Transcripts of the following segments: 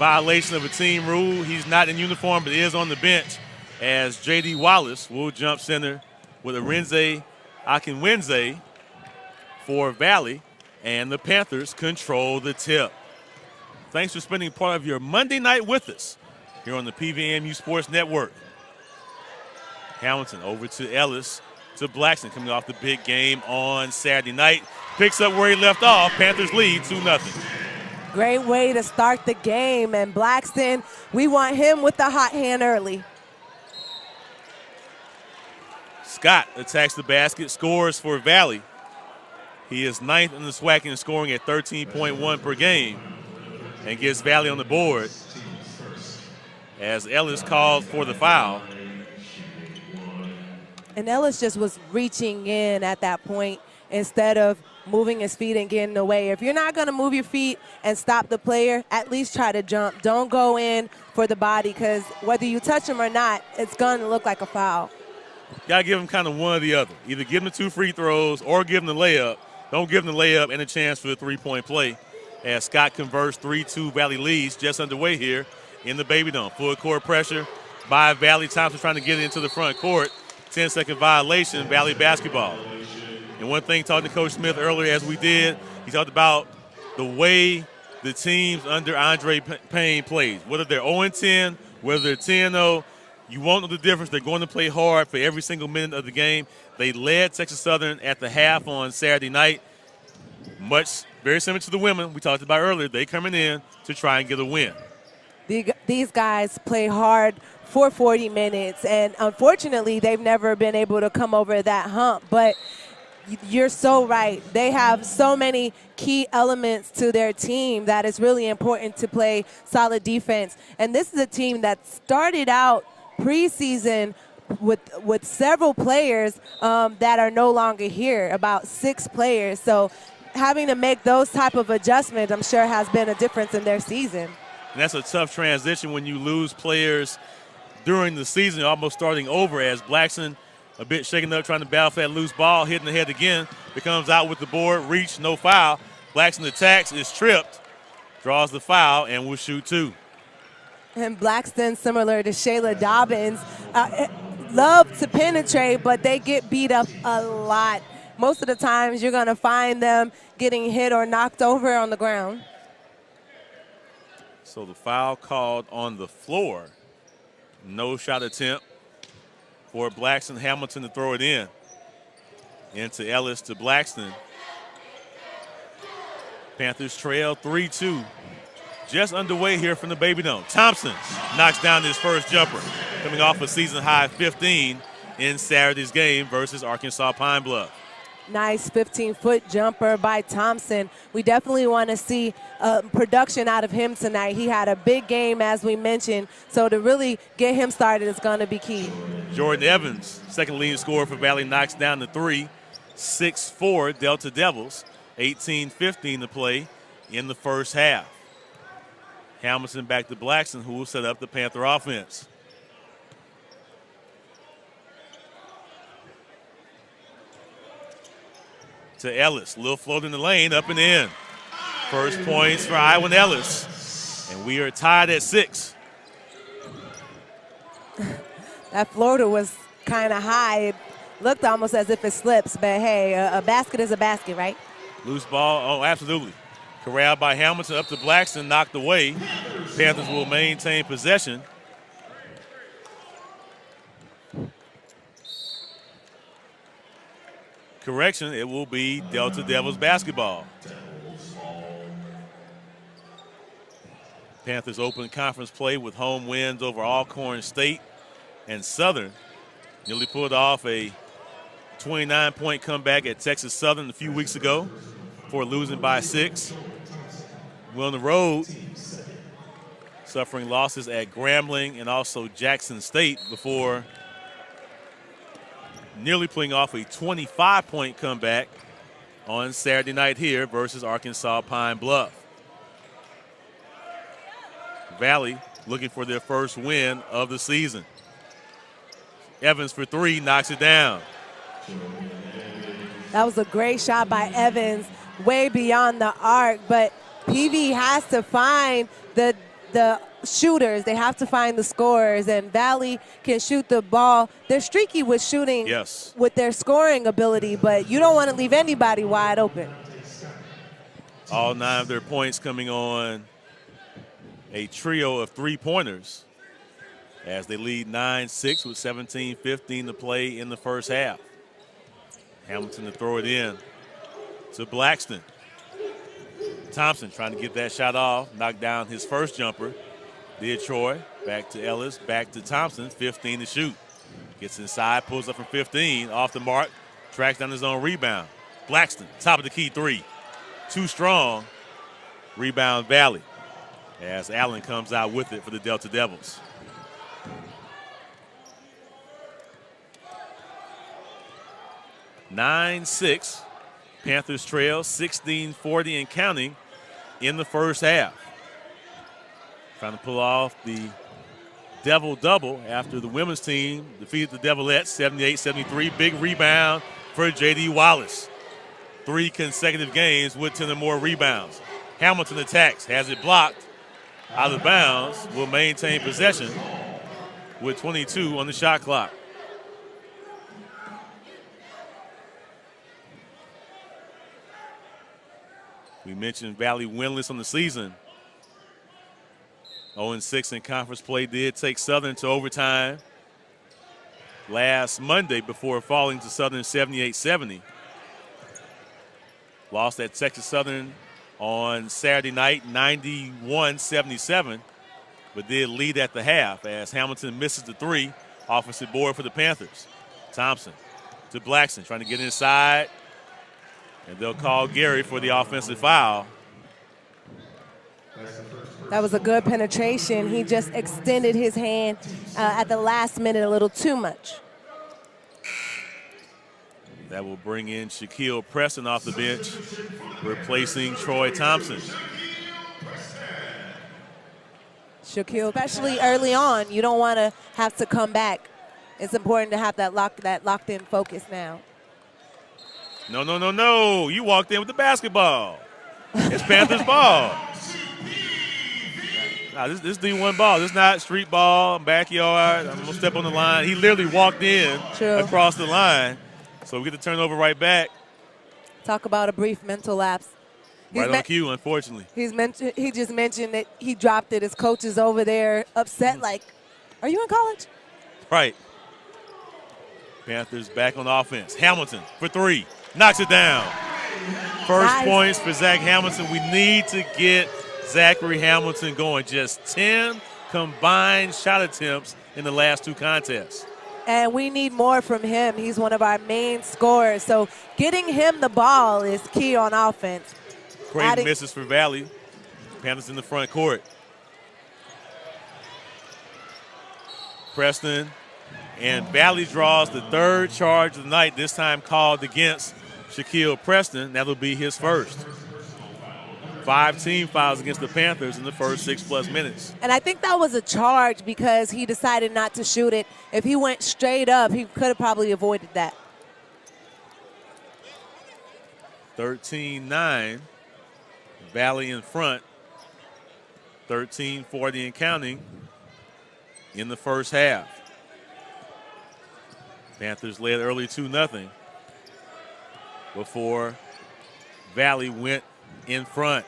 violation of a team rule. He's not in uniform, but is on the bench as J.D. Wallace will jump center with Arinze Akinwenze for Valley, and the Panthers control the tip. Thanks for spending part of your Monday night with us here on the PVMU Sports Network. Hamilton over to Ellis to Blackson, coming off the big game on Saturday night. Picks up where he left off. Panthers lead 2-0. Great way to start the game, and Blackson, we want him with the hot hand early. Scott attacks the basket, scores for Valley. He is 9th in the SWAC in scoring at 13.1 per game and gets Valley on the board as Ellis called for the foul. And Ellis just was reaching in at that point instead of moving his feet and getting away. If you're not going to move your feet and stop the player, at least try to jump. Don't go in for the body, because whether you touch him or not, it's going to look like a foul. Got to give him kind of one or the other. Either give him the 2 free throws or give him the layup. Don't give him the layup and a chance for the three-point play as Scott converts 3-2. Valley leads just underway here in the Baby Dome. Full court pressure by Valley. Thompson trying to get it into the front court. 10-second violation, Valley basketball. And one thing, talking to Coach Smith earlier as we did, he talked about the way the teams under Andre Payne plays. Whether they're 0-10, whether they're 10-0, you won't know the difference. They're going to play hard for every single minute of the game. They led Texas Southern at the half on Saturday night. Very similar to the women we talked about earlier. They coming in to try and get a win. These guys play hard for 40 minutes, and unfortunately, they've never been able to come over that hump. But you're so right. They have so many key elements to their team that it's really important to play solid defense. And this is a team that started out preseason with several players that are no longer here, about 6 players. So having to make those type of adjustments, I'm sure, has been a difference in their season. And that's a tough transition when you lose players during the season, almost starting over, as Blackson a bit shaken up, trying to battle for that loose ball, hitting the head again, becomes out with the board, reach, no foul. Blackson attacks, is tripped, draws the foul, and will shoot 2. And Blackson, similar to Shayla Dobbins, love to penetrate, but they get beat up a lot. Most of the times you're going to find them getting hit or knocked over on the ground. So the foul called on the floor. No shot attempt for Blackson. Hamilton to throw it in. Into Ellis to Blackson. Panthers trail 3-2. Just underway here from the Baby Dome. Thompson knocks down his first jumper, coming off a season-high 15 in Saturday's game versus Arkansas Pine Bluff. Nice 15-foot jumper by Thompson. We definitely want to see production out of him tonight. He had a big game, as we mentioned, so to really get him started is going to be key. Jordan Evans, second leading scorer for Valley, knocks down the 3. 6-4 Delta Devils, 18-15 to play in the first half. Hamilton back to Blackson, who will set up the Panther offense. To Ellis, little float in the lane, up and in. First points for Iwan Ellis, and we are tied at 6. That floater was kind of high. It looked almost as if it slips, but hey, a basket is a basket, right? Loose ball, oh, absolutely. Corralled by Hamilton, up to Blackson, knocked away. Panthers will maintain possession. Correction, it will be Delta Devils basketball. Panthers open conference play with home wins over Alcorn State and Southern. Nearly pulled off a 29-point comeback at Texas Southern a few weeks ago before losing by 6. We're on the road, suffering losses at Grambling and also Jackson State before nearly pulling off a 25-point comeback on Saturday night here versus Arkansas Pine Bluff. Valley looking for their first win of the season. Evans for 3, knocks it down. That was a great shot by Evans, way beyond the arc, but PV has to find the the shooters. They have to find the scorers, and Valley can shoot the ball. They're streaky with shooting, Yes, with their scoring ability, but you don't want to leave anybody wide open. all 9 of their points coming on a trio of three-pointers as they lead 9-6 with 17:15 to play in the first half. Hamilton to throw it in to Blackston. Thompson trying to get that shot off, knocked down his first jumper. Did Troy. Back to Ellis, back to Thompson, 15 to shoot. Gets inside, pulls up from 15, off the mark, tracks down his own rebound. Blackston, top of the key three. Too strong. Rebound Valley as Allen comes out with it for the Delta Devils. (9-6). Panthers trail 16-40 and counting in the first half. Trying to pull off the Devil double after the women's team defeated the Devilettes 78-73. Big rebound for J.D. Wallace. 3 consecutive games with 10 or more rebounds. Hamilton attacks, has it blocked, out of bounds, will maintain possession with 22 on the shot clock. We mentioned Valley winless on the season. 0-6 in conference play, did take Southern to overtime last Monday before falling to Southern 78-70. Lost at Texas Southern on Saturday night, 91-77, but did lead at the half as Hamilton misses the 3. Offensive board for the Panthers. Thompson to Blackston, trying to get inside, and they'll call Gary for the offensive foul. That was a good penetration. He just extended his hand at the last minute a little too much. That will bring in Shaquille Preston off the bench, replacing Troy Thompson. Shaquille, especially early on, you don't want to have to come back. It's important to have that locked-in focus now. No, no, no, no. You walked in with the basketball. It's Panthers ball. Nah, this D1 ball. This is not street ball, backyard. I'm going to step on the line. He literally walked in across the line. So we get the turnover right back. Talk about a brief mental lapse. Right on cue, unfortunately. He just mentioned that he dropped it. His coach is over there upset like, are you in college? Right. Panthers back on offense. Hamilton for 3. Knocks it down. First points for Zach Hamilton. We need to get Zachary Hamilton going. Just 10 combined shot attempts in the last 2 contests. And we need more from him. He's one of our main scorers. So getting him the ball is key on offense. Great misses for Valley. Panthers in the front court. Preston, and Valley draws the 3rd charge of the night, this time called against Shaquille Preston. That'll be his first. 5 team fouls against the Panthers in the first 6+ minutes. And I think that was a charge because he decided not to shoot it. If he went straight up, he could have probably avoided that. 13-9. Valley in front. 13-40 and counting in the first half. Panthers led early 2-0 before Valley went in front.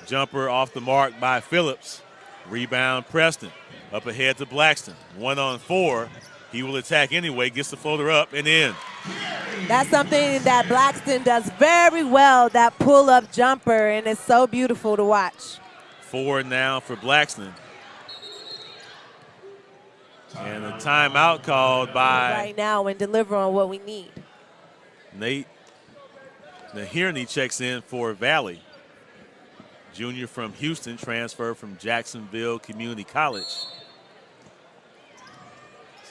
Jumper off the mark by Phillips. Rebound Preston. Up ahead to Blackston. 1-on-4. He will attack anyway. Gets the floater up and in. That's something that Blackston does very well, that pull-up jumper, and it's so beautiful to watch. 4 now for Blackston. And a timeout called by right now and deliver on what we need. Nate Nahirny checks in for Valley. Junior from Houston, transferred from Jacksonville Community College.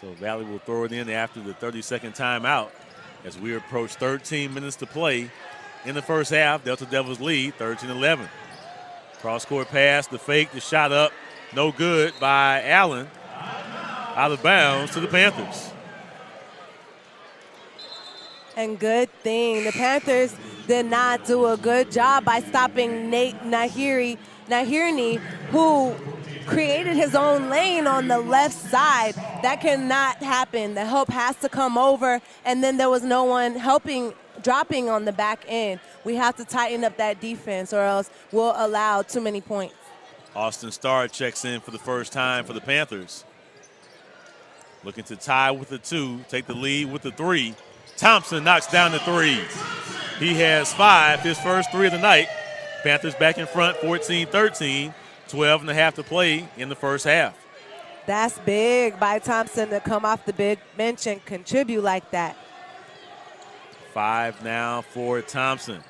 So Valley will throw it in after the 30-second timeout as we approach 13 minutes to play in the first half. Delta Devils lead 13-11. Cross-court pass, the fake, the shot up, no good by Allen. Out of bounds to the Panthers. And good thing. The Panthers did not do a good job by stopping Nate Nahirny, who created his own lane on the left side. That cannot happen. The help has to come over, and then there was no one dropping on the back end. We have to tighten up that defense, or else we'll allow too many points. Austin Starr checks in for the first time for the Panthers. Looking to tie with the 2, take the lead with the 3. Thompson knocks down the 3. He has 5, his first 3 of the night. Panthers back in front, 14-13, 12 and a half to play in the first half. That's big by Thompson to come off the bench and contribute like that. 5 now for Thompson.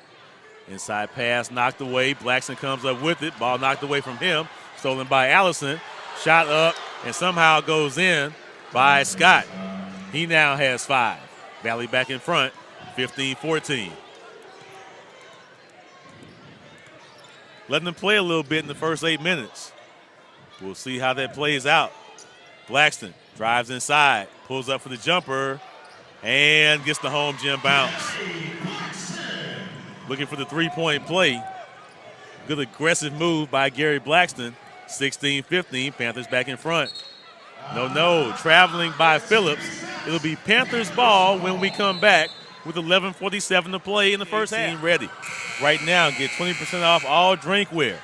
Inside pass knocked away. Blackson comes up with it. Ball knocked away from him. Stolen by Allison. Shot up and somehow goes in by Scott. He now has 5. Valley back in front, 15-14. Letting them play a little bit in the first 8 minutes. We'll see how that plays out. Blackston drives inside, pulls up for the jumper, and gets the home gym bounce. Looking for the three-point play. Good aggressive move by Gary Blackston. 16-15, Panthers back in front. No, traveling by Phillips. It'll be Panthers ball when we come back with 11:47 to play in the first half. Ready. Right now, get 20% off all drinkware,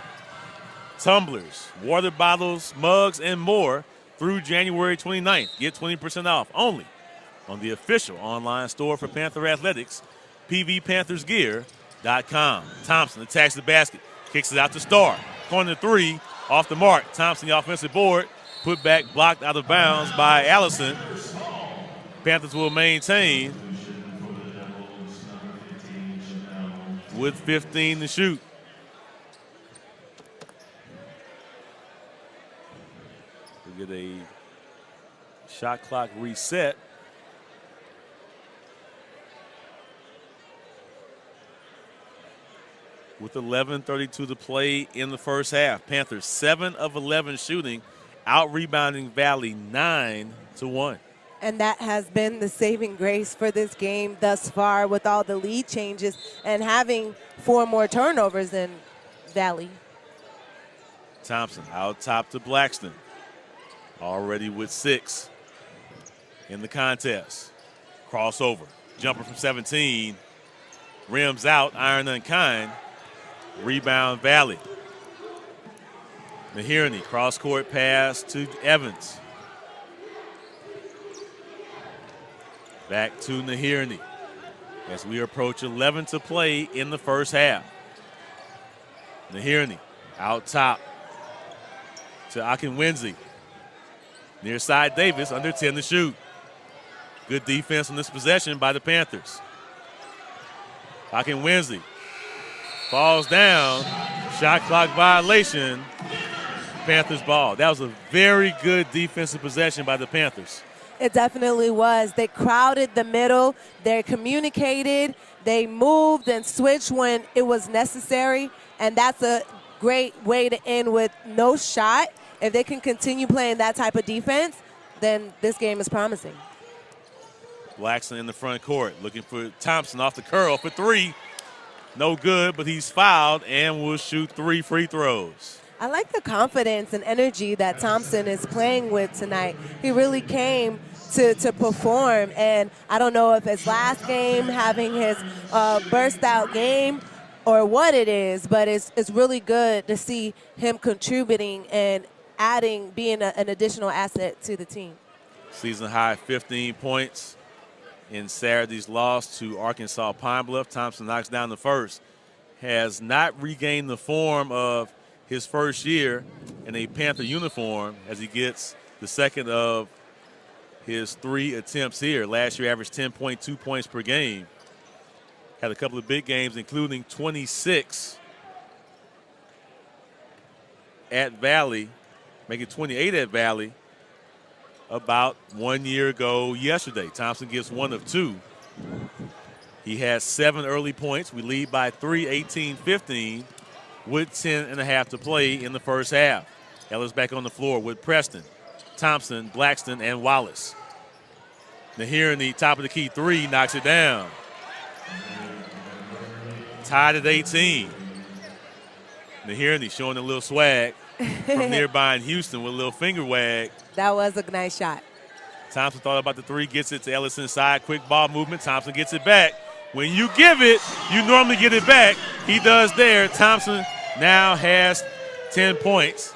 tumblers, water bottles, mugs, and more through January 29th. Get 20% off only on the official online store for Panther Athletics, pvpanthersgear.com. Thompson attacks the basket, kicks it out to Starr. Corner 3, off the mark. Thompson, the offensive board, put back, blocked out of bounds by Allison. Panthers will maintain with 15 to shoot. We get a shot clock reset. With 11:32 to play in the first half. Panthers 7 of 11 shooting, out-rebounding Valley 9-1. And that has been the saving grace for this game thus far, with all the lead changes and having 4 more turnovers than Valley. Thompson out top to Blackston. Already with 6 in the contest. Crossover. Jumper from 17. Rims out. Iron unkind. Rebound Valley. Mahirney, cross-court pass to Evans. Back to Nahirney as we approach 11 to play in the first half. Nahirney out top to Akinwenzi. Near side Davis, under 10 to shoot. Good defense on this possession by the Panthers. Akinwenzi falls down. Shot clock violation. Panthers ball. That was a very good defensive possession by the Panthers. It definitely was. They crowded the middle. They communicated. They moved and switched when it was necessary. And that's a great way to end with no shot. If they can continue playing that type of defense, then this game is promising. Blackson in the front court looking for Thompson off the curl for 3. No good, but he's fouled and will shoot 3 free throws. I like the confidence and energy that Thompson is playing with tonight. He really came to perform, and I don't know if it's last game having his burst-out game or what it is, but it's really good to see him contributing and adding, being an additional asset to the team. Season high 15 points in Saturday's loss to Arkansas Pine Bluff. Thompson knocks down the first. Has not regained the form of his first year in a Panther uniform as he gets the second of his 3 attempts here. Last year averaged 10.2 points per game. Had a couple of big games, including 26 at Valley, making 28 at Valley about 1 year ago yesterday. Thompson gets 1 of 2. He has 7 early points. We lead by 3, 18-15. With 10 and a half to play in the first half. Ellis back on the floor with Preston, Thompson, Blackston, and Wallace. Nahirney, top of the key 3, knocks it down. Tied at 18. Nahirney showing a little swag. from nearby in Houston with a little finger wag. That was a nice shot. Thompson thought about the three, gets it to Ellis inside. Quick ball movement. Thompson gets it back. When you give it, you normally get it back. He does there. Thompson now has 10 points.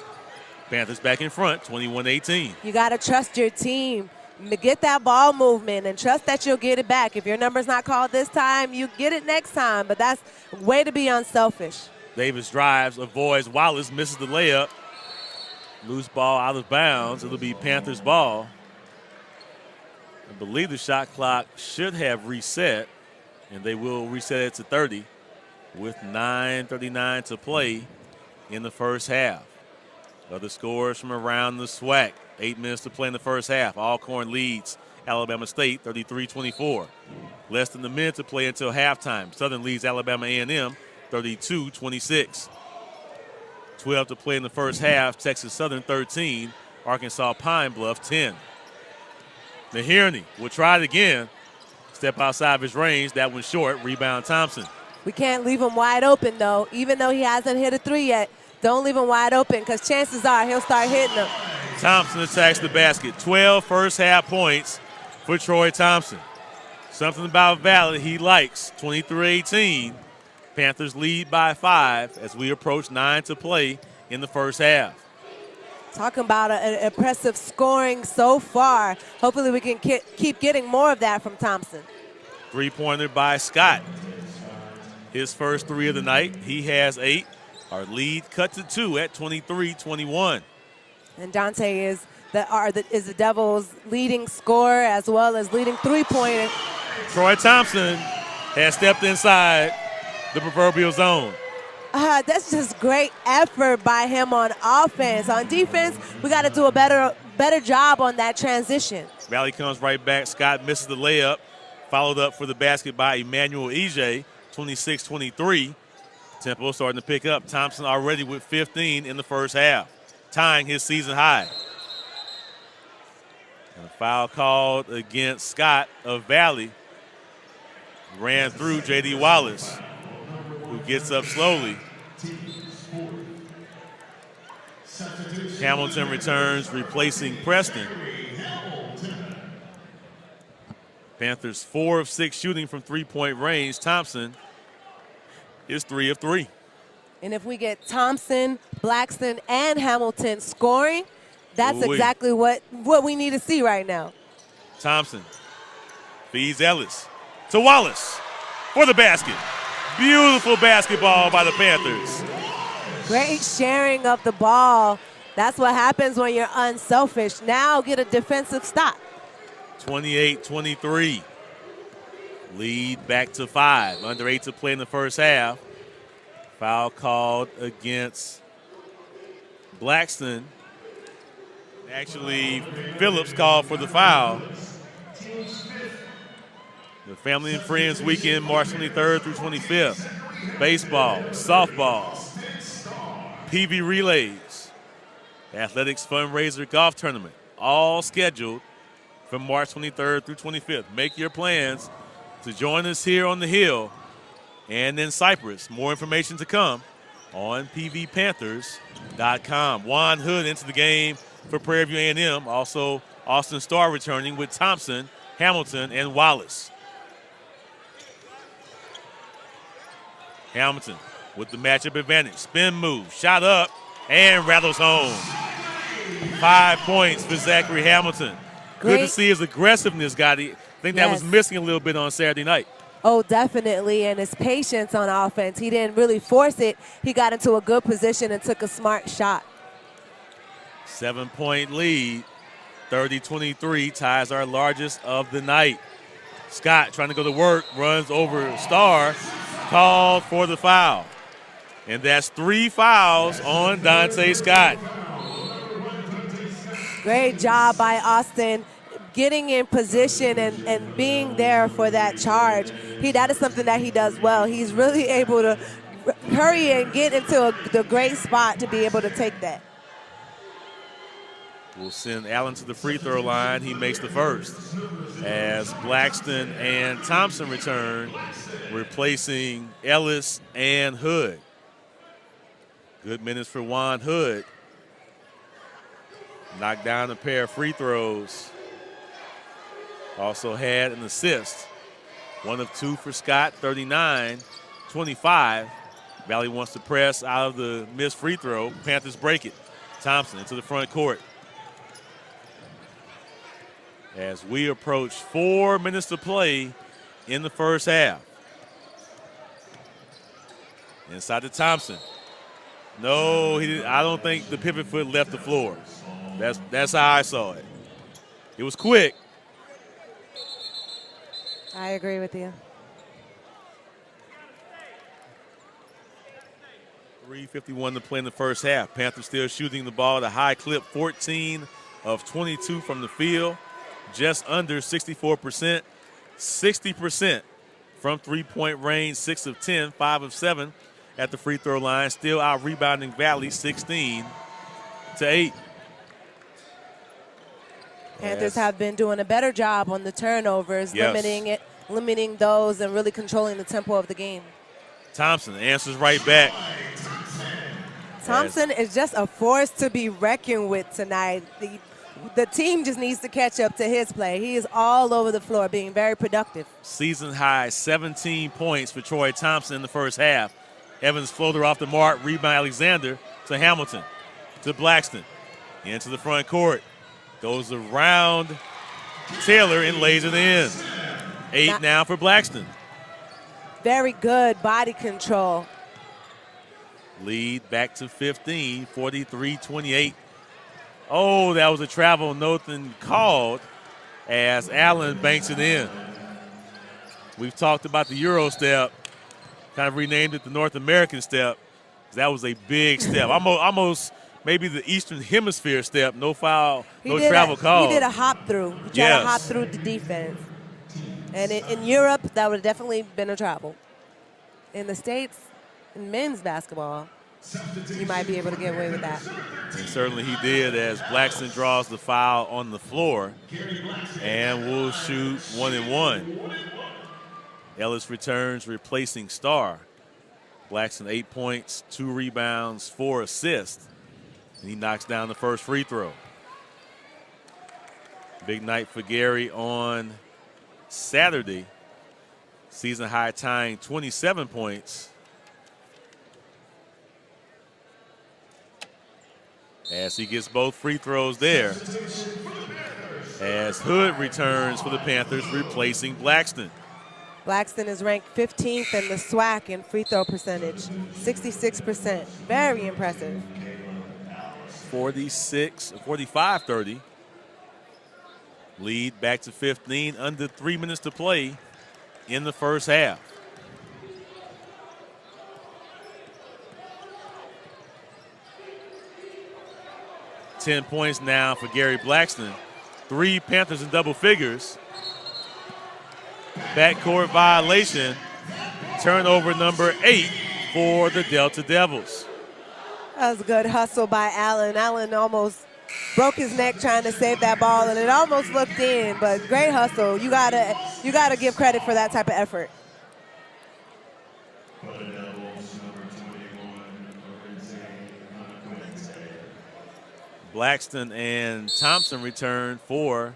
Panthers back in front, 21-18. You got to trust your team to get that ball movement and trust that you'll get it back. If your number's not called this time, you get it next time. But that's a way to be unselfish. Davis drives, avoids. Wallace misses the layup. Loose ball out of bounds. It'll be Panthers ball. I believe the shot clock should have reset, and they will reset it to 30 with 9:39 to play in the first half. Other scores from around the SWAC. 8 minutes to play in the first half. Alcorn leads Alabama State 33-24. Less than a minute to play until halftime. Southern leads Alabama A&M 32-26. 12 to play in the first half. Texas Southern 13. Arkansas Pine Bluff 10. Nahirny will try it again. Step outside of his range. That one's short. Rebound Thompson. We can't leave him wide open, though. Even though he hasn't hit a three yet, don't leave him wide open because chances are he'll start hitting them. Thompson attacks the basket. 12 first half points for Troy Thompson. Something about Valley he likes. 23-18. Panthers lead by 5 as we approach 9 to play in the first half. Talking about an impressive scoring so far. Hopefully we can keep getting more of that from Thompson. Three-pointer by Scott. His first three of the night. He has 8. Our lead cut to 2 at 23-21. And Dante is the Devils' leading scorer as well as leading three-pointer. Troy Thompson has stepped inside the proverbial zone. That's just great effort by him on offense. On defense, we got to do a better job on that transition. Valley comes right back. Scott misses the layup. Followed up for the basket by Emmanuel Ije, 26-23. Tempo starting to pick up. Thompson already with 15 in the first half, tying his season high. And a foul called against Scott of Valley. Ran through J.D. Wallace, who gets up slowly. Hamilton returns, replacing Preston. Panthers 4 of 6 shooting from three-point range. Thompson is 3 of 3. And if we get Thompson, Blackston, and Hamilton scoring, that's exactly what we need to see right now. Thompson feeds Ellis to Wallace for the basket. Beautiful basketball by the Panthers. Great sharing of the ball. That's what happens when you're unselfish. Now get a defensive stop. 28-23. Lead back to 5. Under 8 to play in the first half. Foul called against Blackston. Actually, Phillips called for the foul. The Family and Friends Weekend, March 23rd through 25th. Baseball, softball, PV relays, athletics fundraiser golf tournament, all scheduled from March 23rd through 25th. Make your plans to join us here on the Hill and in Cypress. More information to come on pvpanthers.com. Juan Hood into the game for Prairie View A&M. Also, Austin Starr returning with Thompson, Hamilton, and Wallace. Hamilton with the matchup advantage. Spin move, shot up, and rattles home. 5 points for Zachary Hamilton. Good to see his aggressiveness, Gotti. I think that was missing a little bit on Saturday night. Oh, definitely, and his patience on offense. He didn't really force it. He got into a good position and took a smart shot. 7-point lead, 30-23, ties our largest of the night. Scott trying to go to work, runs over Starr, called for the foul. And that's 3 fouls on Dante Scott. Great job by Austin getting in position and being there for that charge. That is something that he does well. He's really able to hurry and get into the great spot to be able to take that. We'll send Allen to the free throw line. He makes the first. As Blackston and Thompson return, replacing Ellis and Hood. Good minutes for Juan Hood. Knocked down a pair of free throws. Also had an assist. 1 of 2 for Scott, 39-25. Valley wants to press out of the missed free throw. Panthers break it. Thompson into the front court. As we approach 4 minutes to play in the first half. Inside to Thompson. No, he didn't. I don't think the pivot foot left the floor. That's how I saw it. It was quick. I agree with you. 3:51 to play in the first half. Panthers still shooting the ball at a high clip, 14 of 22 from the field, just under 64%, 60% from three-point range, 6 of 10, 5 of 7 at the free throw line. Still out rebounding Valley 16-8. Panthers have been doing a better job on the turnovers, limiting those, and really controlling the tempo of the game. Thompson answers right back. Thompson is just a force to be reckoned with tonight. The team just needs to catch up to his play. He is all over the floor, being very productive. Season high 17 points for Troy Thompson in the first half. Evans floater off the mark, rebound Alexander to Hamilton, to Blackston, into the front court. Goes around Taylor and lays it in. 8 now for Blackston. Very good body control. Lead back to 15, 43-28. Oh, that was a travel, nothing called as Allen banks it in. We've talked about the Euro step, kind of renamed it the North American step. That was a big step, almost maybe the Eastern Hemisphere step. No foul, no travel call. He did a hop through. He tried to hop through the defense. And in Europe, that would have definitely been a travel. In the States, in men's basketball, you might be able to get away with that. And certainly he did, as Blackston draws the foul on the floor and will shoot 1-1. Ellis returns, replacing Starr. Blackston 8 points, 2 rebounds, 4 assists. And he knocks down the first free throw. Big night for Gary on Saturday. Season high tying 27 points. As he gets both free throws there. As Hood returns for the Panthers, replacing Blackston. Blackston is ranked 15th in the SWAC in free throw percentage, 66%. Very impressive. 45-30. Lead back to 15, under 3 minutes to play in the first half. $10 points now for Gary Blackston. 3 Panthers in double figures. Backcourt violation. Turnover number 8 for the Delta Devils. That was a good hustle by Allen. Allen almost broke his neck trying to save that ball, and it almost looked in, but great hustle. You gotta give credit for that type of effort. Blackston and Thompson return for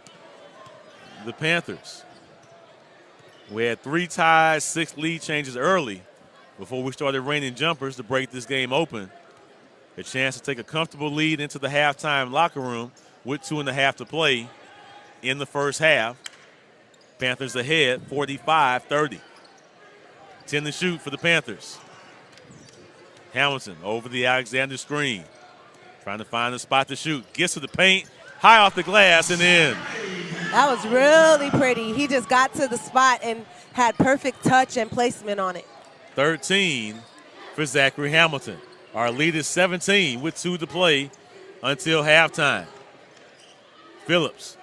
the Panthers. We had 3 ties, 6 lead changes early before we started raining jumpers to break this game open. A chance to take a comfortable lead into the halftime locker room with 2.5 to play in the first half. Panthers ahead, 45-30. 10 to shoot for the Panthers. Hamilton over the Alexander screen. Trying to find a spot to shoot. Gets to the paint, high off the glass and in. That was really pretty. He just got to the spot and had perfect touch and placement on it. 13 for Zachary Hamilton. Our lead is 17 with 2 to play until halftime. Phillips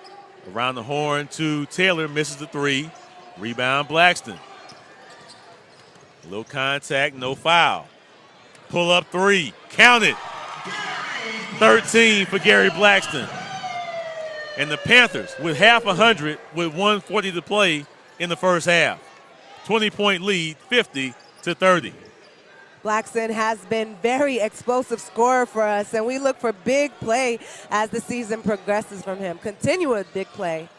around the horn to Taylor, misses the 3. Rebound Blackston. A little contact, no foul. Pull up 3, count it. 13 for Gary Blackston. And the Panthers with half 100 with 1:40 to play in the first half. 20-point lead, 50-30. Blackson has been very explosive scorer for us, and we look for big play as the season progresses from him. Continuous big play.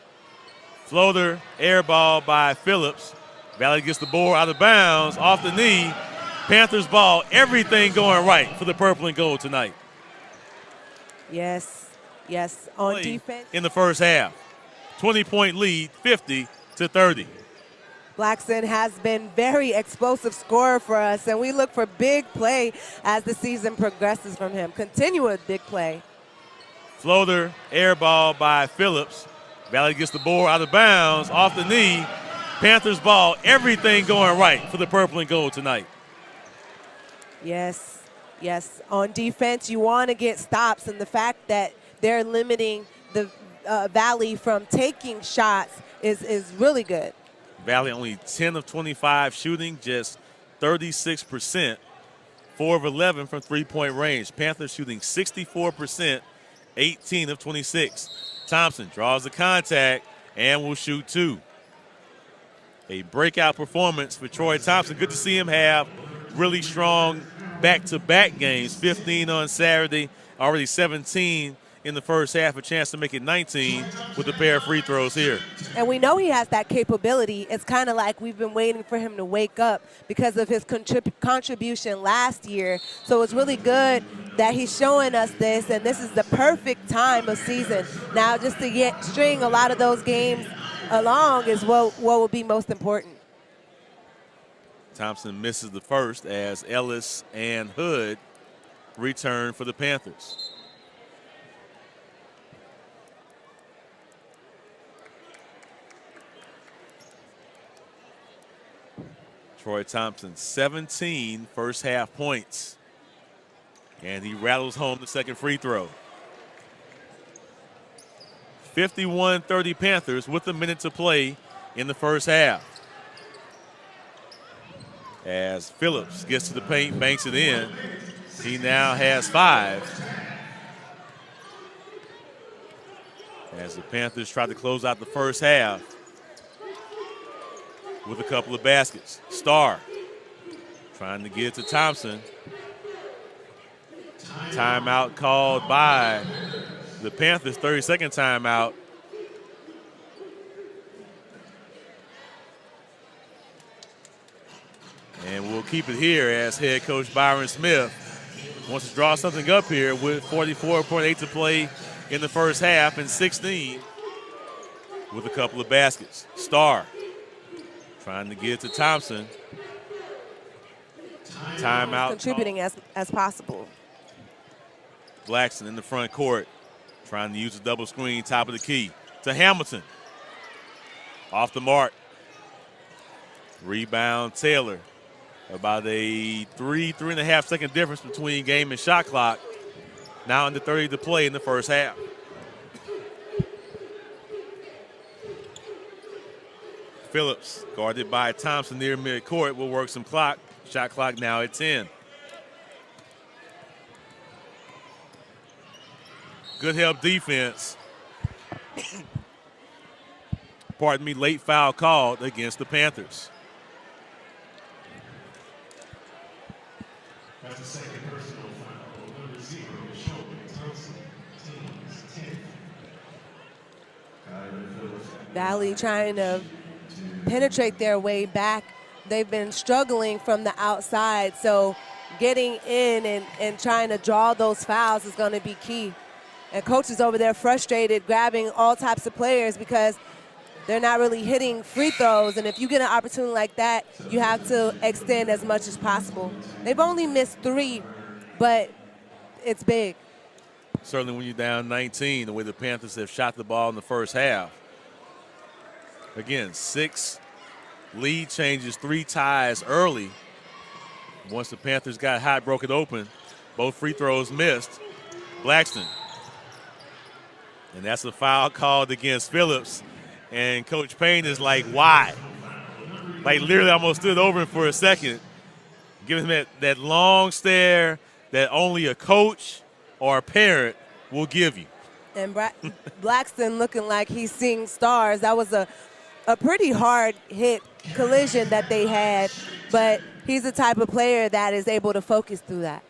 Floater, air ball by Phillips. Valley gets the ball out of bounds, off the knee. Panthers ball, everything going right for the purple and gold tonight. Yes, on defense. In the first half, 20-point lead, 50-30. Blackson has been very explosive scorer for us, and we look for big play as the season progresses from him. Continuous big play. Floater, air ball by Phillips. Valley gets the ball out of bounds, off the knee. Panthers ball, everything going right for the purple and gold tonight. Yes, on defense, you want to get stops, and the fact that they're limiting the Valley from taking shots is really good. Valley only 10 of 25 shooting, just 36%, 4 of 11 from three-point range. Panthers shooting 64%, 18 of 26. Thompson draws the contact and will shoot 2. A breakout performance for Troy Thompson. Good to see him have really strong back-to-back games. 15 on Saturday, already 17 in the first half, a chance to make it 19 with a pair of free throws here. And we know he has that capability. It's kind of like we've been waiting for him to wake up because of his contribution last year. So it's really good that he's showing us this, and this is the perfect time of season. Now just to string a lot of those games along is what will be most important. Thompson misses the first as Ellis and Hood return for the Panthers. Troy Thompson, 17 first half points. And he rattles home the second free throw. 51-30 Panthers with a minute to play in the first half. As Phillips gets to the paint, banks it in. He now has 5. As the Panthers try to close out the first half with a couple of baskets. Starr trying to get it to Thompson. Timeout called by the Panthers, 30-second timeout. And we'll keep it here as head coach Byron Smith wants to draw something up here with 44.8 to play in the first half and 16 with a couple of baskets. Starr trying to get it to Thompson. Timeout. Contributing as possible. Blackson in the front court trying to use a double screen, top of the key to Hamilton. Off the mark. Rebound Taylor. About a 3.5 second difference between game and shot clock. Now under 30 to play in the first half. Phillips, guarded by Thompson near midcourt, will work some clock. Shot clock now at 10. Good help defense. Pardon me, late foul called against the Panthers. That's the second personal foul. Number 0, Troy Thompson, team's 10th. Valley trying to penetrate their way back. They've been struggling from the outside, so getting in and trying to draw those fouls is going to be key. And coach is over there frustrated, grabbing all types of players because they're not really hitting free throws. And if you get an opportunity like that, you have to extend as much as possible. They've only missed 3, but it's big. Certainly when you're down 19, the way the Panthers have shot the ball in the first half. Again, 6 lead changes, 3 ties early. Once the Panthers got hot, broke it open, both free throws missed. Blackson. And that's a foul called against Phillips. And Coach Payne is like, why? Like literally almost stood over him for a second, giving him that long stare that only a coach or a parent will give you. And Blackson looking like he's seeing stars. That was a pretty hard hit collision that they had, but He's the type of player that is able to focus through that.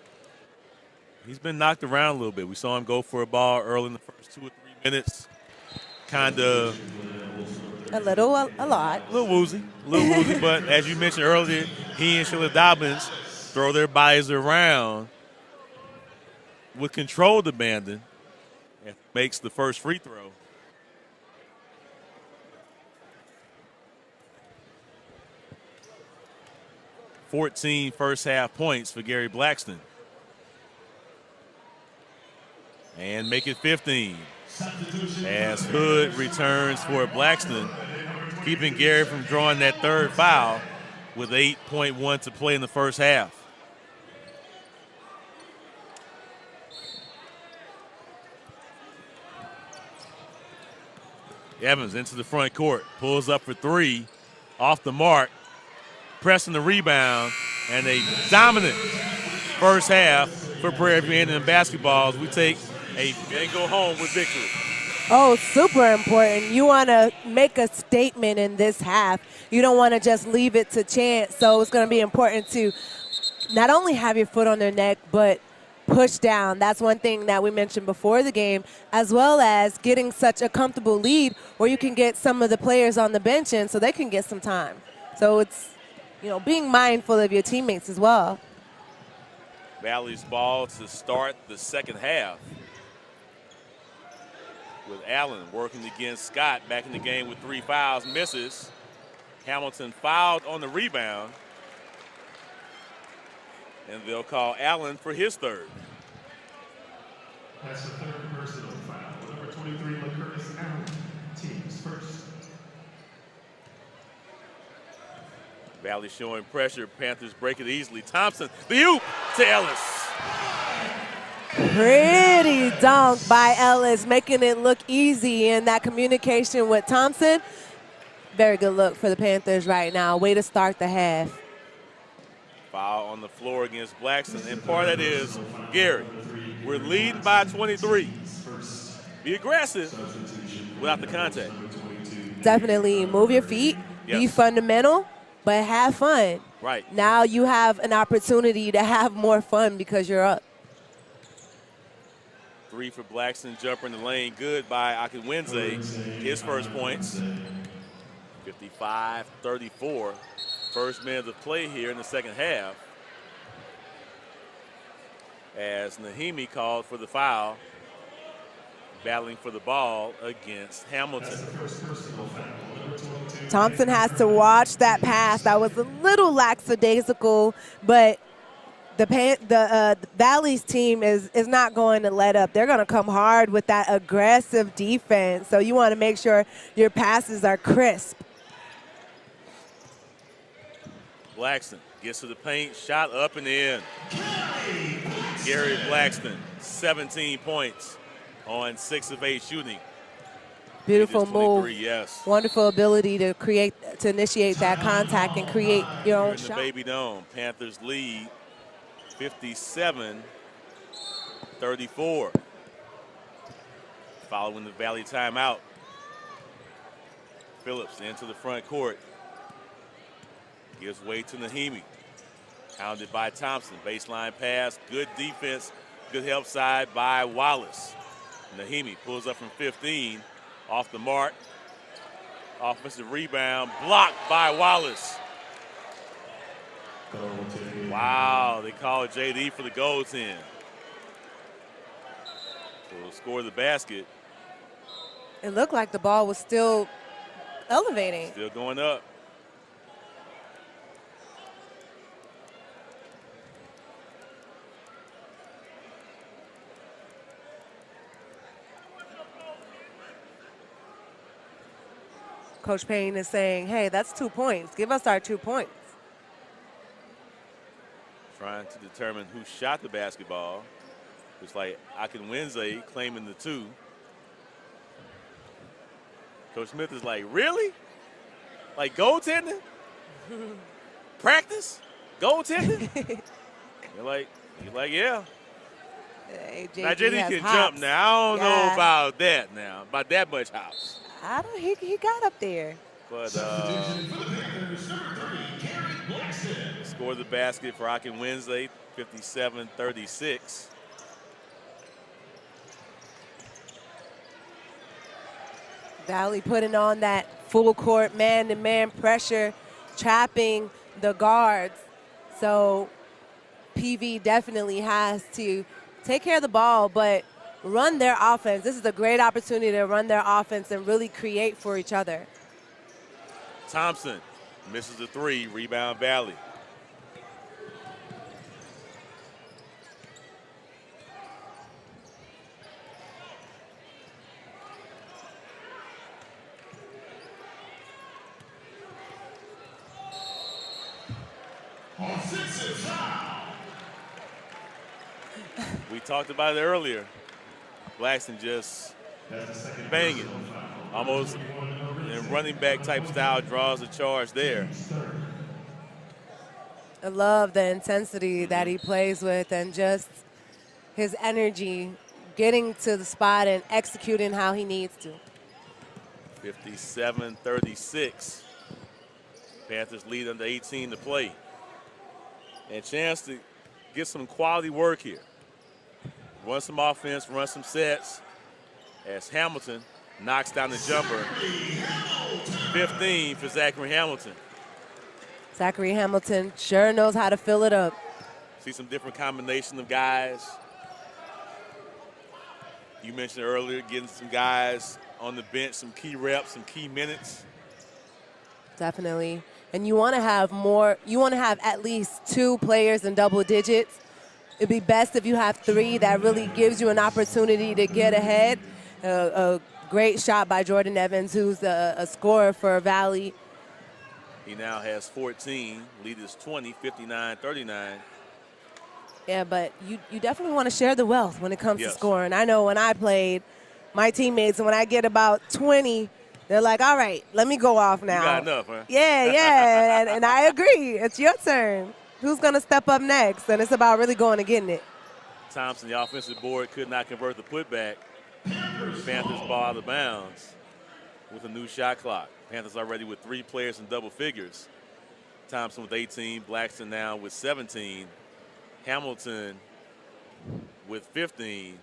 He's been knocked around a little bit. We saw him go for a ball early in the first 2 or 3 minutes. Kind of a lot. A little woozy, but as you mentioned earlier, he and Sheila Dobbins throw their bodies around with controlled abandon and makes the first free throw. $14 first half points for Gary Blackston. And make it 15 as Hood returns for Blackston, keeping Gary from drawing that third foul with 8.1 to play in the first half. Evans into the front court, pulls up for three, off the mark, pressing the rebound, and a dominant first half for Prairie View Indian basketballs. We take and go home with victory. Oh, super important. You want to make a statement in this half. You don't want to just leave it to chance. So it's going to be important to not only have your foot on their neck, but push down. That's one thing that we mentioned before the game, as well as getting such a comfortable lead where you can get some of the players on the bench in so they can get some time. So it's, being mindful of your teammates as well. Valley's ball to start the second half, with Allen working against Scott, back in the game with 3 fouls, misses. Hamilton fouled on the rebound, and they'll call Allen for his third. That's the third personal foul. Number 23, LaCurtis Allen, team's first. Valley showing pressure. Panthers break it easily. Thompson, the oop to Ellis. Pretty dunk by Ellis, making it look easy, and that communication with Thompson. Very good look for the Panthers right now. Way to start the half. Foul on the floor against Blackston, and part of that is, Gary, we're leading by 23. Be aggressive without the contact. Definitely move your feet, be fundamental, but have fun. Right. Now you have an opportunity to have more fun because you're up. 3 for Blackston, jumper in the lane, good by Akinwenze. His first points, 55-34. First minute of play here in the second half, as Nahimi called for the foul, battling for the ball against Hamilton. Thompson has to watch that pass. That was a little lackadaisical, but the Valley's team is not going to let up. They're going to come hard with that aggressive defense. So you want to make sure your passes are crisp. Blackston gets to the paint, shot up and in. Gary Blackston, 17 points on 6 of 8 shooting. Beautiful move. Yes. Wonderful ability to initiate that contact and create your own shot. In the Baby Dome, Panthers lead 57-34. Following the Valley timeout. Phillips into the front court. Gives way to Nahimi. Hounded by Thompson. Baseline pass. Good defense. Good help side by Wallace. Nahimi pulls up from 15. Off the mark. Offensive rebound. Blocked by Wallace. Wow, they call JD for the goaltend. So we'll score the basket. It looked like the ball was still elevating. Still going up. Coach Payne is saying, hey, that's 2 points. Give us our 2 points. Trying to determine who shot the basketball. It's like Akinwenze claiming the 2. Coach Smith is like, really? Like goaltending? Practice? Goaltending? You're like, yeah. Hey, Now JD can hops. jump now. I don't know about that now. About that much hops. He got up there. But scored the basket for Rockin' Wednesday, 57-36. Valley putting on that full court man-to-man pressure, trapping the guards. So PV definitely has to take care of the ball, but run their offense. This is a great opportunity to run their offense and really create for each other. Thompson misses the three, rebound Valley. Offensive foul. We talked about it earlier. Blackston just banging, almost in running back type style, draws the charge there. I love the intensity that he plays with and just his energy, getting to the spot and executing how he needs to. 57-36. Panthers lead under 18 to play. And chance to get some quality work here. Run some offense, run some sets as Hamilton knocks down the jumper. 15 for Zachary Hamilton. Zachary Hamilton sure knows how to fill it up. See some different combination of guys. You mentioned earlier getting some guys on the bench, some key reps, some key minutes. Definitely. And you want to have more, you want to have at least 2 players in double digits. It'd be best if you have 3. That really gives you an opportunity to get ahead. A great shot by Jordan Evans, who's a scorer for Valley. He now has 14. Lead is 20, 59-39. Yeah, but you definitely want to share the wealth when it comes Yes. to scoring. I know when I played, my teammates, when I get about 20, they're like, all right, let me go off now. You got enough, huh? Yeah, and I agree. It's your turn. Who's going to step up next? And it's about really going and getting it. Thompson, the offensive board, could not convert the putback. Panthers ball out of bounds with a new shot clock. Panthers already with 3 players in double figures. Thompson with 18, Blackston now with 17, Hamilton with 15.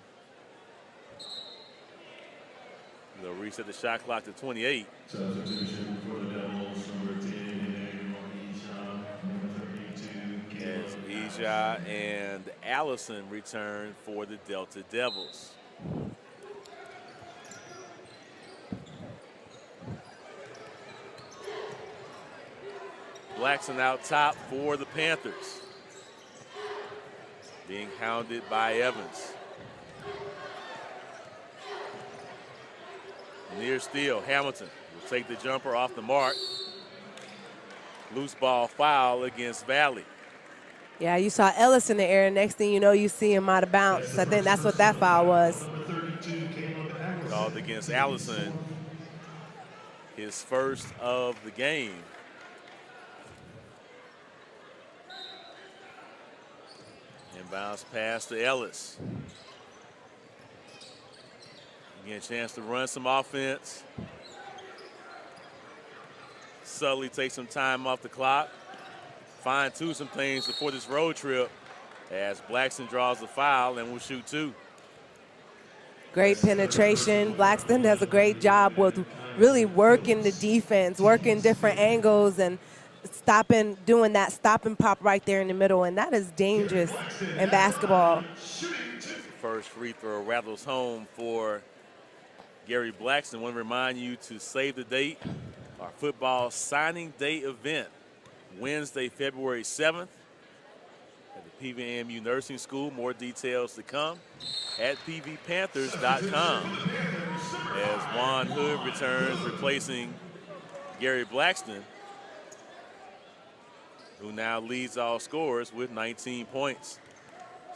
They'll reset the shot clock to 28. Substitution for the Devils, number 10, number 32, As Ija and Allison return for the Delta Devils. Blackston out top for the Panthers. Being hounded by Evans. Near steal, Hamilton will take the jumper off the mark. Loose ball foul against Valley. Yeah, you saw Ellis in the air. Next thing you know, you see him out of bounds. I think that's what that foul was. Called against Allison. His first of the game. Inbounds pass to Ellis. Again, chance to run some offense. Subtly take some time off the clock. Fine-tune some things before this road trip as Blackston draws the foul and will shoot 2. Great penetration. Blackston does a great job with really working the defense, working different angles and stopping, doing that stop and pop right there in the middle, and that is dangerous in basketball. First free throw rattles home for Gary Blackston. I want to remind you to save the date. Our football signing day event, Wednesday, February 7th at the PVAMU Nursing School. More details to come at pvpanthers.com as Juan Hood returns, replacing Gary Blackston, who now leads all scorers with 19 points.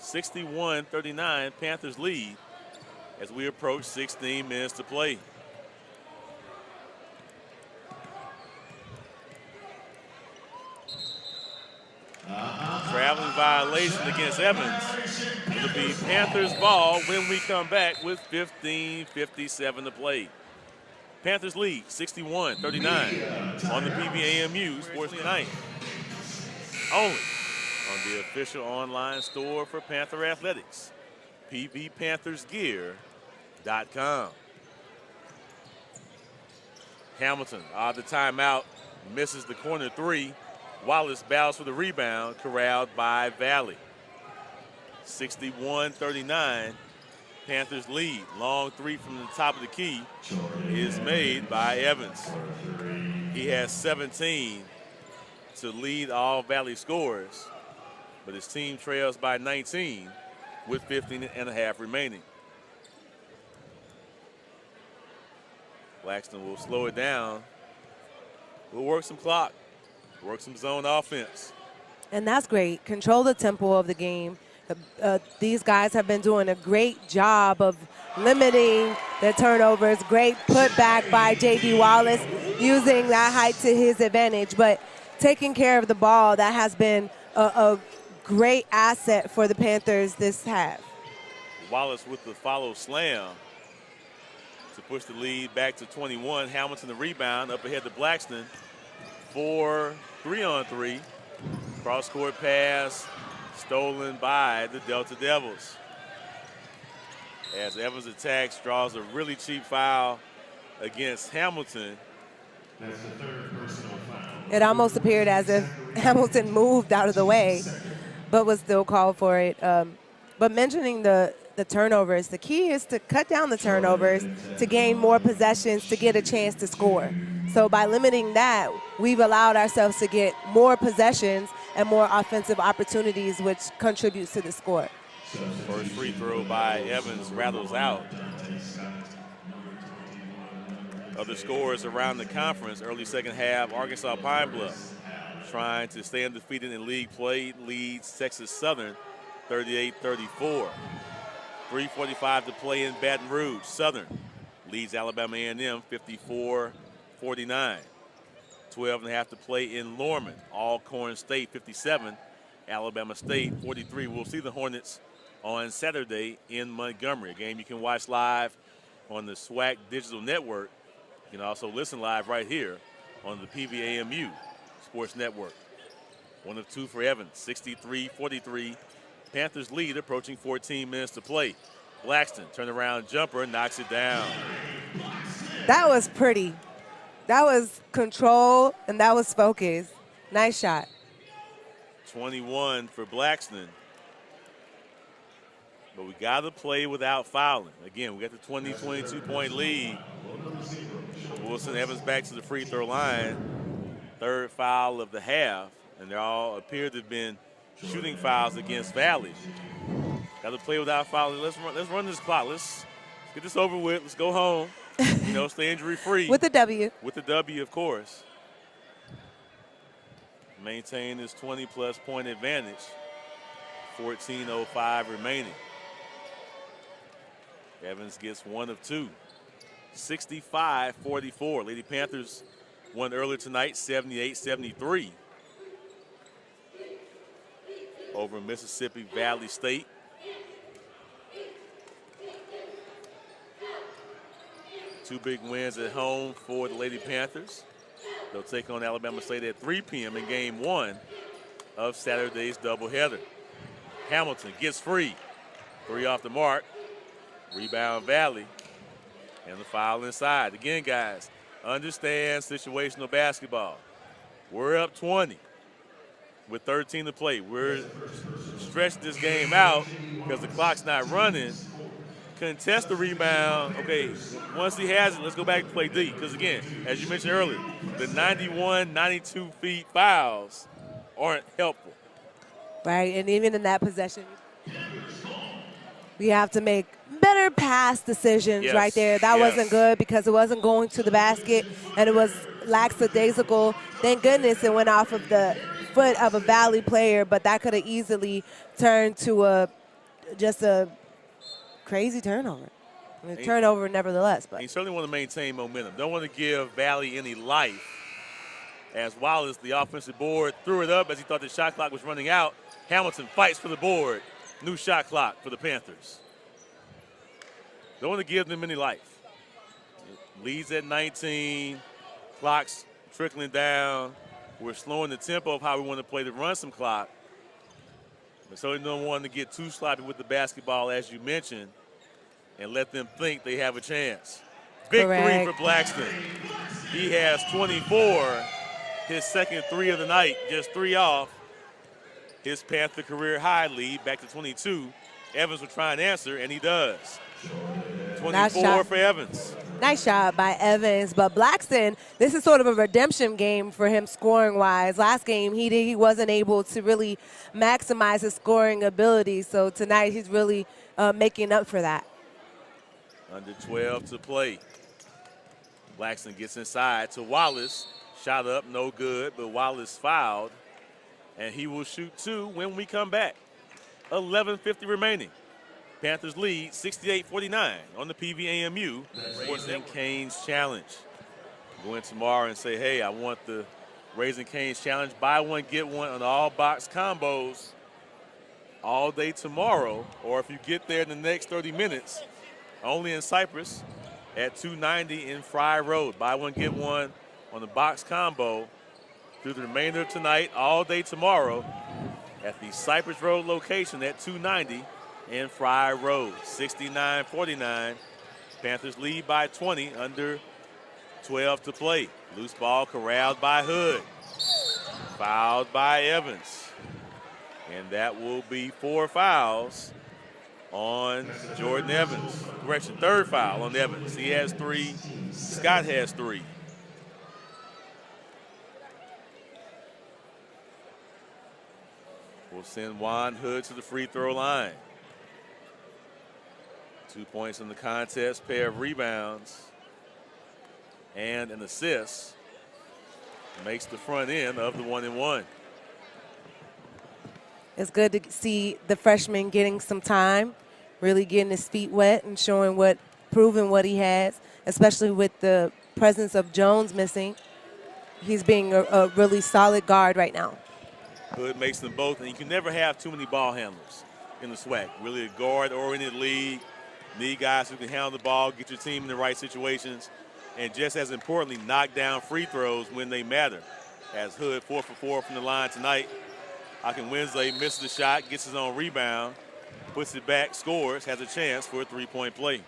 61-39, Panthers lead as we approach 16 minutes to play. Traveling violation against Evans. It'll be Panthers ball when we come back with 15:57 to play. Panthers lead 61-39 on the PVAMU Sports Tonight. only on the official online store for Panther Athletics, pvpanthersgear.com. Hamilton out of the timeout, misses the corner three. Wallace battles for the rebound, corralled by Valley. 61-39, Panthers lead. Long three from the top of the key is made by Evans. He has 17 to lead all Valley scorers, but his team trails by 19 with 15 and a half remaining. Blackston will slow it down. We'll work some clock, work some zone offense. And that's great. Control the tempo of the game. These guys have been doing a great job of limiting their turnovers. Great putback by J.D. Wallace, using that height to his advantage. But taking care of the ball, that has been a great asset for the Panthers this half. Wallace with the follow slam to push the lead back to 21. Hamilton the rebound, up ahead to Blackston for 3-on-3. Cross-court pass stolen by the Delta Devils. As Evans attacks, draws a really cheap foul against Hamilton. That's the third personal foul. It almost appeared as if Hamilton moved out of the way, but was still called for it. But mentioning the turnovers, the key is to cut down the turnovers to gain more possessions to get a chance to score. So by limiting that, we've allowed ourselves to get more possessions and more offensive opportunities, which contributes to the score. First free throw by Evans rattles out. Other scores around the conference, early second half, Arkansas Pine Bluff trying to stay undefeated in league play, leads Texas Southern 38-34. 3:45 to play in Baton Rouge. Southern leads Alabama A&M 54-49. 12 and a half to play in Lorman. Alcorn State 57, Alabama State 43. We'll see the Hornets on Saturday in Montgomery, a game you can watch live on the SWAC Digital Network. You can also listen live right here on the PVAMU Sports Network. 1 of 2 for Evans, 63-43. Panthers lead, approaching 14 minutes to play. Blackston, turnaround jumper, knocks it down. That was pretty. That was control, and that was focus. Nice shot. 21 for Blackston. But we got to play without fouling. Again, we got the 22-point lead. Wilson Evans back to the free throw line. Third foul of the half, and they all appear to have been shooting fouls against Valley. Got to play without fouling. Let's run this clock. Let's get this over with. Let's go home. Stay injury-free. With the W. With the W, of course. Maintain his 20-plus point advantage. 14:05 remaining. Evans gets 1 of 2. 65-44. Lady Panthers won earlier tonight, 78-73. Over Mississippi Valley State. Two big wins at home for the Lady Panthers. They'll take on Alabama State at 3 p.m. in game 1 of Saturday's doubleheader. Hamilton gets free. 3 off the mark. Rebound Valley. And the foul inside. Again, guys, understand situational basketball. We're up 20 with 13 to play. We're stretching this game out because the clock's not running. Contest the rebound. Okay, once he has it, let's go back and play D. Because, again, as you mentioned earlier, the 91, 92 feet fouls aren't helpful. Right, and even in that possession, we have to make better pass decisions right there. That wasn't good because it wasn't going to the basket, and it was lackadaisical. Thank goodness it went off of the foot of a Valley player, but that could have easily turned to just a crazy turnover. I mean, turnover nevertheless. But you certainly want to maintain momentum. Don't want to give Valley any life. As Wallace, the offensive board, threw it up as he thought the shot clock was running out. Hamilton fights for the board. New shot clock for the Panthers. Don't want to give them any life. Leads at 19. Clock's trickling down. We're slowing the tempo of how we want to play to run some clock. But certainly don't want to get too sloppy with the basketball, as you mentioned, and let them think they have a chance. Big Correct. three for Blackston. He has 24, his second three of the night, just 3 off. His Panther career high lead back to 22. Evans will try and answer, and he does. 24 for Evans. Nice shot by Evans, but Blackston, this is sort of a redemption game for him scoring-wise. Last game, he wasn't able to really maximize his scoring ability, so tonight he's really making up for that. Under 12 to play. Blackston gets inside to Wallace. Shot up, no good, but Wallace fouled, and he will shoot 2 when we come back. 11:50 remaining. Panthers lead 68-49 on the PVAMU Raising Cane's Challenge. Go in tomorrow and say, hey, I want the Raising Cane's Challenge. Buy one, get one on all box combos all day tomorrow. Or if you get there in the next 30 minutes, only in Cypress at 290 in Fry Road. Buy one, get one on the box combo through the remainder of tonight, all day tomorrow at the Cypress Road location at 290 in Fry Road. 69-49. Panthers lead by 20, under 12 to play. Loose ball corralled by Hood. Fouled by Evans. And that will be 4 fouls on Jordan Evans. Correction, 3rd foul on Evans. He has 3. Scott has 3. We'll send Juan Hood to the free throw line. 2 points in the contest, pair of rebounds, and an assist. Makes the front end of the 1-and-1. It's good to see the freshman getting some time, really getting his feet wet and proving what he has, especially with the presence of Jones missing. He's being a really solid guard right now. Hood makes them both, and you can never have too many ball handlers in the SWAC. Really a guard-oriented league. Need guys who can handle the ball, get your team in the right situations, and just as importantly, knock down free throws when they matter. As Hood 4 for 4 from the line tonight. Hawkin Wednesday misses the shot, gets his own rebound, puts it back, scores, has a chance for a 3-point play.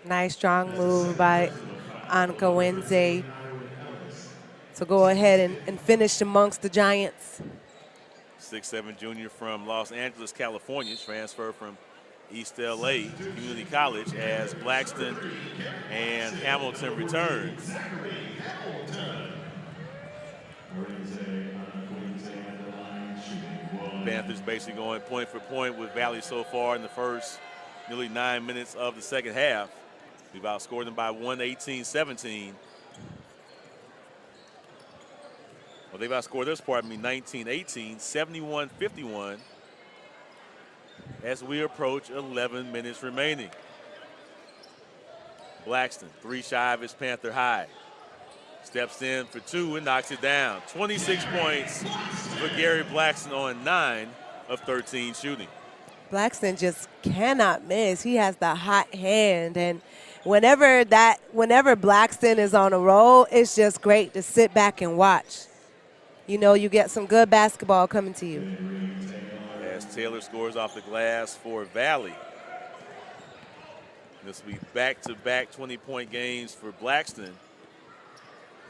Nice strong move by Anka Wednesday to go ahead and finish amongst the Giants. 6'7" junior from Los Angeles, California, transferred from East LA Community College as Blackston and Hamilton return. Panthers basically going point for point with Valley so far in the first nearly 9 minutes of the second half. We've outscored them by 118-17. Well, they've outscored us, 19-18, 71-51. As we approach 11 minutes remaining. Blackston, 3 shy of his Panther high. Steps in for 2 and knocks it down. 26 points for Gary Blackston on 9 of 13 shooting. Blackston just cannot miss. He has the hot hand, and whenever Blackston is on a roll, it's just great to sit back and watch. You know, you get some good basketball coming to you. As Taylor scores off the glass for Valley. This will be back-to-back 20-point games for Blackston.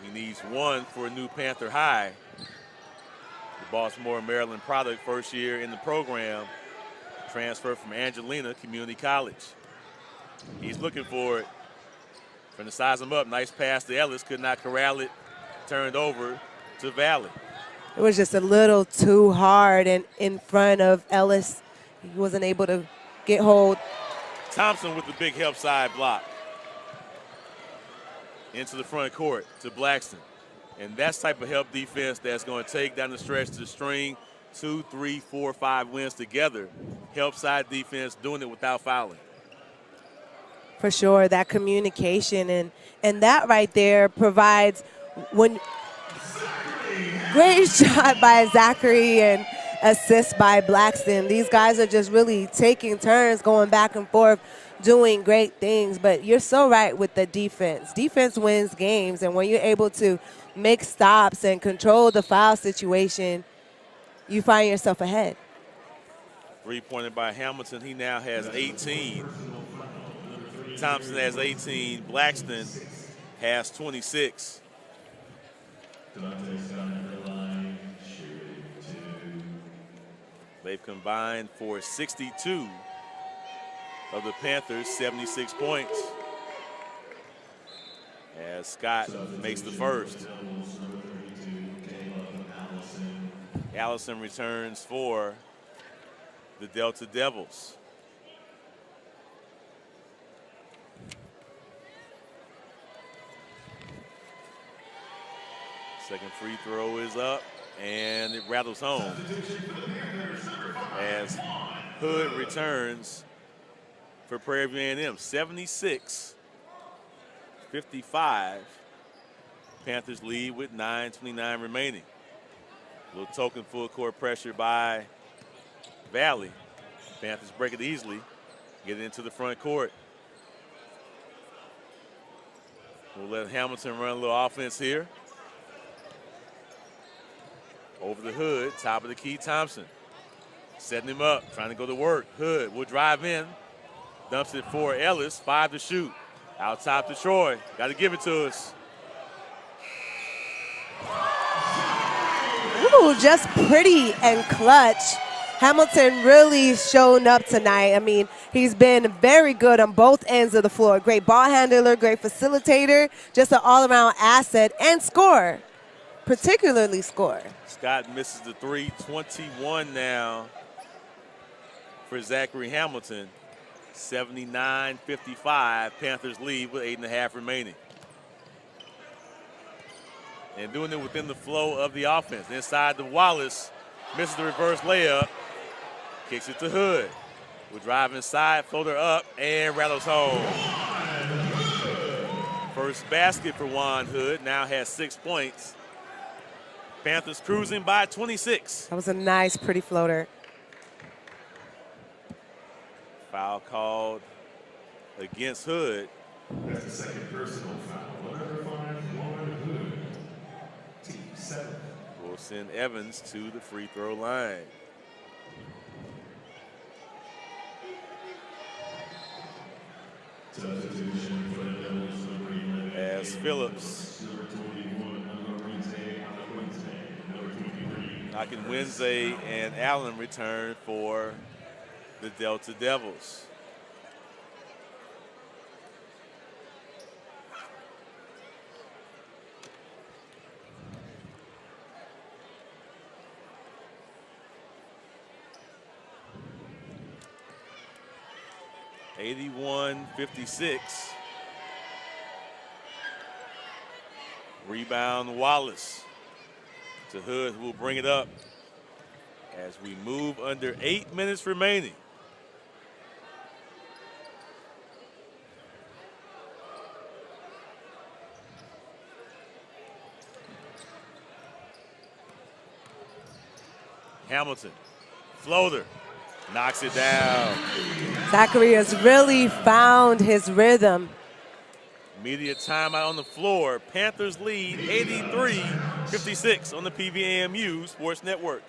He needs 1 for a new Panther high. The Baltimore, Maryland product, first year in the program, transferred from Angelina Community College. He's looking for it. Trying to size him up. Nice pass to Ellis. Could not corral it. Turned over to Valley. It was just a little too hard and in front of Ellis. He wasn't able to get hold. Thompson with the big help side block. Into the front court to Blackston. And that's type of help defense that's going to take down the stretch to string 2, 3, 4, 5 wins together. Help side defense doing it without fouling. For sure, that communication and that right there provides when great shot by Zachary and assist by Blackston. These guys are just really taking turns going back and forth, doing great things. But you're so right with the defense. Defense wins games, and when you're able to make stops and control the foul situation, you find yourself ahead. Three-pointer by Hamilton. He now has 18. Thompson has 18. Blackston has 26. They've combined for 62 of the Panthers' 76 points. As Scott makes the first. Allison returns for the Delta Devils. Second free throw is up, and it rattles home as Hood returns for Prairie View A&M. 76-55. Panthers lead with 9:29 remaining. A little token full court pressure by Valley. Panthers break it easily, get it into the front court. We'll let Hamilton run a little offense here. Over the Hood, top of the key, Thompson. Setting him up, trying to go to work. Hood will drive in, dumps it for Ellis, 5 to shoot. Out top to Troy, got to give it to us. Ooh, just pretty and clutch. Hamilton really shown up tonight. I mean, he's been very good on both ends of the floor. Great ball handler, great facilitator, just an all-around asset and scorer, particularly scorer. Scott misses the three, 21 now for Zachary Hamilton. 79-55, Panthers lead with 8.5 remaining. And doing it within the flow of the offense. Inside to Wallace, misses the reverse layup, kicks it to Hood. Will drive inside, floater up, and rattles home. First basket for Juan Hood, now has 6 points. Panthers cruising by 26. That was a nice, pretty floater. Foul called against Hood. That's the second personal foul. Number 5, Juan Hood. Team 7. Will send Evans to the free throw line. Substitution for the Devils, number 11. As Phillips Number 21, number Wednesday. Number 23. knocking Wednesday and Allen return for the Delta Devils. (81-56). Rebound Wallace to Hood, who will bring it up as we move under 8 minutes remaining. Hamilton, floater, knocks it down. Zachary has really found his rhythm. Immediate timeout on the floor. Panthers lead 83-56 on the PVAMU Sports Network.